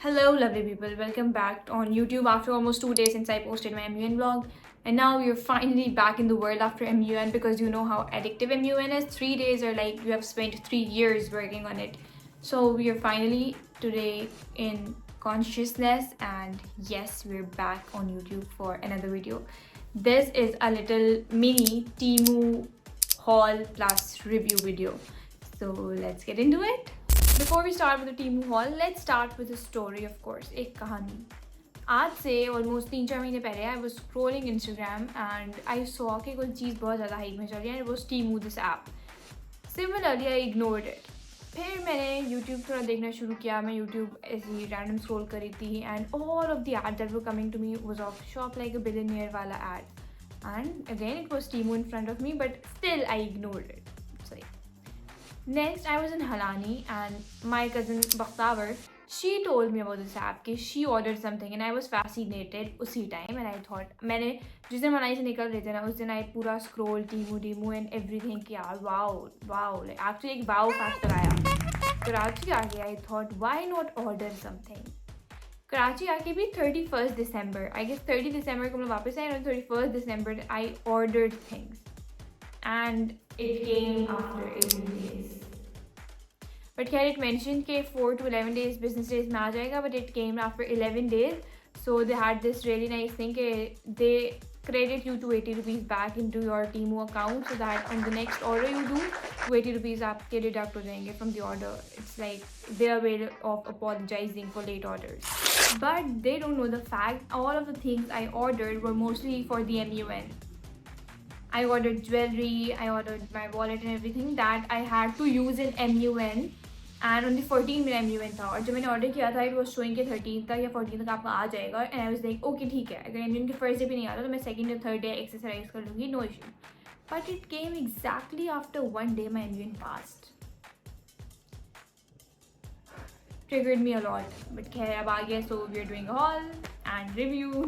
Hello, lovely people. Welcome back on YouTube after almost 2 days since I posted my MUN vlog. And now we are finally back in the world after MUN because you know how addictive MUN is. 3 days are like you have spent 3 years working on it. So we are finally today in consciousness, and yes, we're back on YouTube for another video. This is a little mini Temu haul plus review video. So let's get into it. Before we start with the Temu haul, let's start with a story, of course. एक कहानी. आज से almost 3-4 महीने पहले I was scrolling Instagram and I saw कि कोई चीज़ बहुत ज़्यादा हाइप में चल रही है एंड वो Temu this app. Similarly I ignored it. फिर मैंने यूट्यूब थोड़ा देखना शुरू किया. मैं यूट्यूब ऐसी रैंडम स्क्रॉल करी थी and all of the ad that were coming to me was of shop like a billionaire वाला ad. And again it was Temu in front of me but still I ignored it. Next, I was in Halani and my cousin Bakhtavar, she told me about this app कि she ordered something and I was fascinated उसी time and I thought मैंने जिस दिन मनाली से निकल रहे थे ना उस दिन I पूरा scroll टीमू and everything कि यार wow like actually एक wow factor आया. कराची आके I thought why not order something. Karachi आके भी 31st December, I guess 30 December को मैं वापस आई और 31st December I ordered things and it came after 18 days. But here it mentioned कि 4 to 11 days business days में आ जाएगा, but it came after 11 days. So they had this really nice thing कि they credit you 280 rupees back into your Temu account so that on the next order you do 280 rupees आपके deduct हो जाएंगे from the order. It's like their way of apologizing for late orders. But they don't know the fact all of the things I ordered were mostly for the MUN. I ordered jewelry, I ordered my wallet and everything that I had to use in MUN. And on the 14 मेरा MUN था और जब मैंने order किया था it was showing के 13 तक या 14 तक आपका आ जाएगा. And I was like okay ठीक है, अगर MUN के फर्स्ट डे भी नहीं आ रहा तो मैं सेकंड या थर्ड डे एक्सरसाइज कर लूँगी, no issue. But it came exactly after 1 day my MUN passed. Triggered me a lot. But खैर अब आ गया, so we are doing haul and review.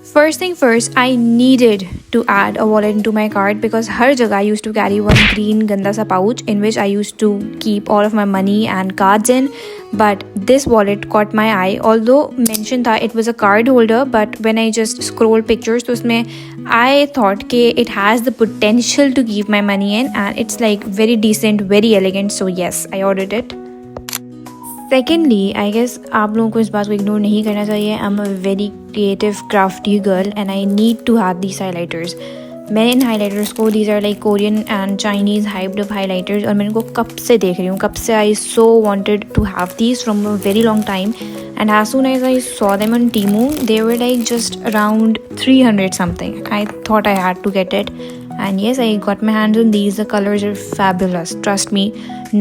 First thing first, I needed to add a wallet into my cart because har jagah I used to carry one green ganda sa pouch in which I used to keep all of my money and cards in. But this wallet caught my eye. Although mentioned that it was a card holder, but when I just scrolled pictures to usme, I thought ke it has the potential to keep my money in and it's like very decent, very elegant. So yes, I ordered it. Secondly I guess आप लोगों को इस बात को ignore नहीं करना चाहिए. I am a very creative crafty girl and I need to have these highlighters. मैं इन हाईलाइटर्स को, these are like Korean and Chinese hyped up highlighters, और मैं इनको कब से देख रही हूँ, कब से I so wanted to have these from a very long time. And as soon as I saw them on Temu they were like just around 300 something. I thought I had to get it. And yes, I got my hands on these. The colors are fabulous. Trust me,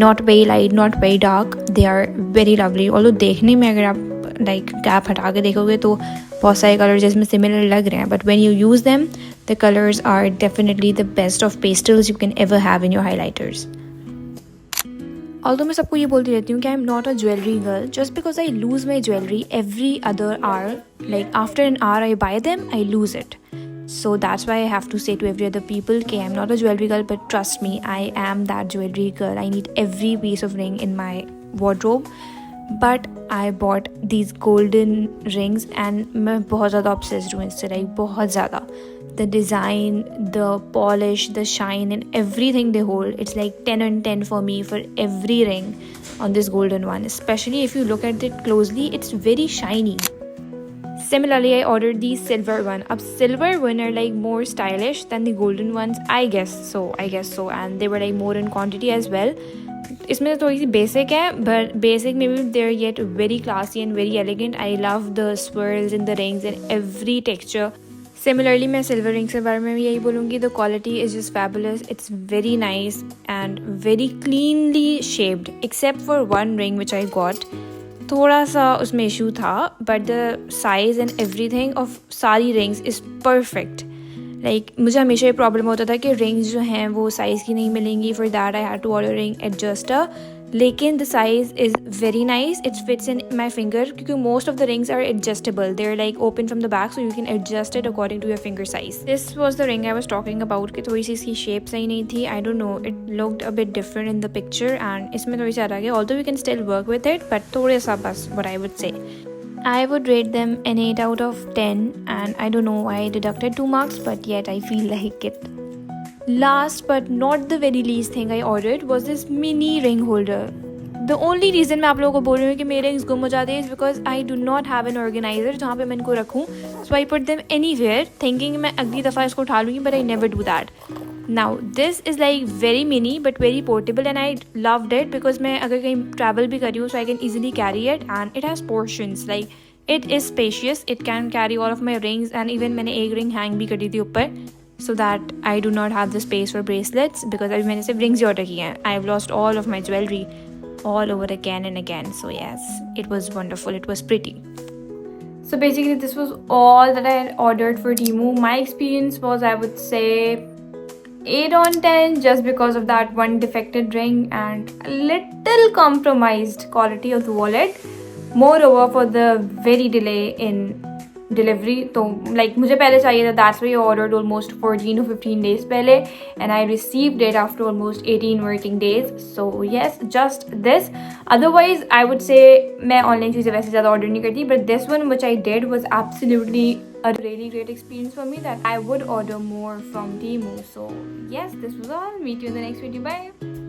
not very light, not very dark. They are very lovely. Although देखने में अगर आप like gap हटा के देखोगे तो बहुत सारे colors जिसमें similar लग रहे हैं. But when you use them, the colors are definitely the best of pastels you can ever have in your highlighters. Although मैं सबको ये बोलती रहती हूँ कि I am not a jewelry girl. Just because I lose my jewelry every other hour, like after an hour I buy them, I lose it. So that's why I have to say to every other people कि I'm not a jewelry girl, but trust me, I am that jewelry girl. I need every piece of ring in my wardrobe. But I bought these golden rings and मैं बहुत ज़्यादा obsessed हूँ इससे, like बहुत ज़्यादा. The design, the polish, the shine and everything they hold, it's like 10 on 10 for me for every ring on this golden one. Especially if you look at it closely, it's very shiny. Similarly, I ordered the silver one. Ab silver one are like more stylish than the golden ones. I guess so. And they were like more in quantity as well. इसमें थोड़ी सी basic है, but basic maybe they're yet very classy and very elegant. I love the swirls in the rings and every texture. Similarly, मैं silver rings के बारे में भी यही बोलूँगी. The quality is just fabulous. It's very nice and very cleanly shaped, except for one ring which I got. थोड़ा सा उसमें इशू था, but the size and everything of सारी रिंग्स इज़ परफेक्ट. लाइक मुझे हमेशा ये प्रॉब्लम होता था कि रिंग्स जो हैं वो साइज़ की नहीं मिलेंगी. For that I had to order ring at just a लेकिन the size is very nice, it fits in my finger क्योंकि most of the rings are adjustable, they are like open from the back so you can adjust it according to your finger size. This was the ring I was talking about कि थोड़ी सी इसकी shape सही नहीं थी. I don't know, it looked a bit different in the picture and इसमें थोड़ी सी अलग है. Although we can still work with it but थोड़ा सा बस what I would say. I would rate them an 8 out of 10 and I don't know why I deducted 2 marks but yet I feel like it. Last but not the very least thing I ordered was this mini ring holder. The only reason मैं आप लोगों को बोल रही हूँ कि मेरे rings गुम हो जाते हैं is because I do not have an organizer जहाँ पे मैं इनको रखूँ. So I put them anywhere thinking मैं अगली दफ़ा इसको उठा लूँगी but I never do that. Now this is like very mini but very portable and I loved it because मैं अगर कहीं travel भी कर रही हूँ so I can easily carry it and it has portions like it is spacious. It can carry all of my rings and even मैंने एक ring hang भी करी थी ऊपर so that I do not have the space for bracelets because अभी मैंने सिर्फ rings ही order किए हैं. I've lost all of my jewelry all over again and again. So yes, it was wonderful. It was pretty. So basically this was all that I had ordered for Temu. My experience was, I would say, 8 on 10 just because of that one defected ring and a little compromised quality of the wallet. Moreover, for the very delay in delivery, तो like मुझे पहले चाहिए था, that's why I ordered almost 14 to 15 days पहले and I received it after almost 18 working days. So yes, just this. Otherwise I would say मैं online चीज़ें वैसे ज़्यादा order नहीं करती, but this one which I did was absolutely a really great experience for me that I would order more from Temu. So yes, this was all. Meet you in the next video. Bye.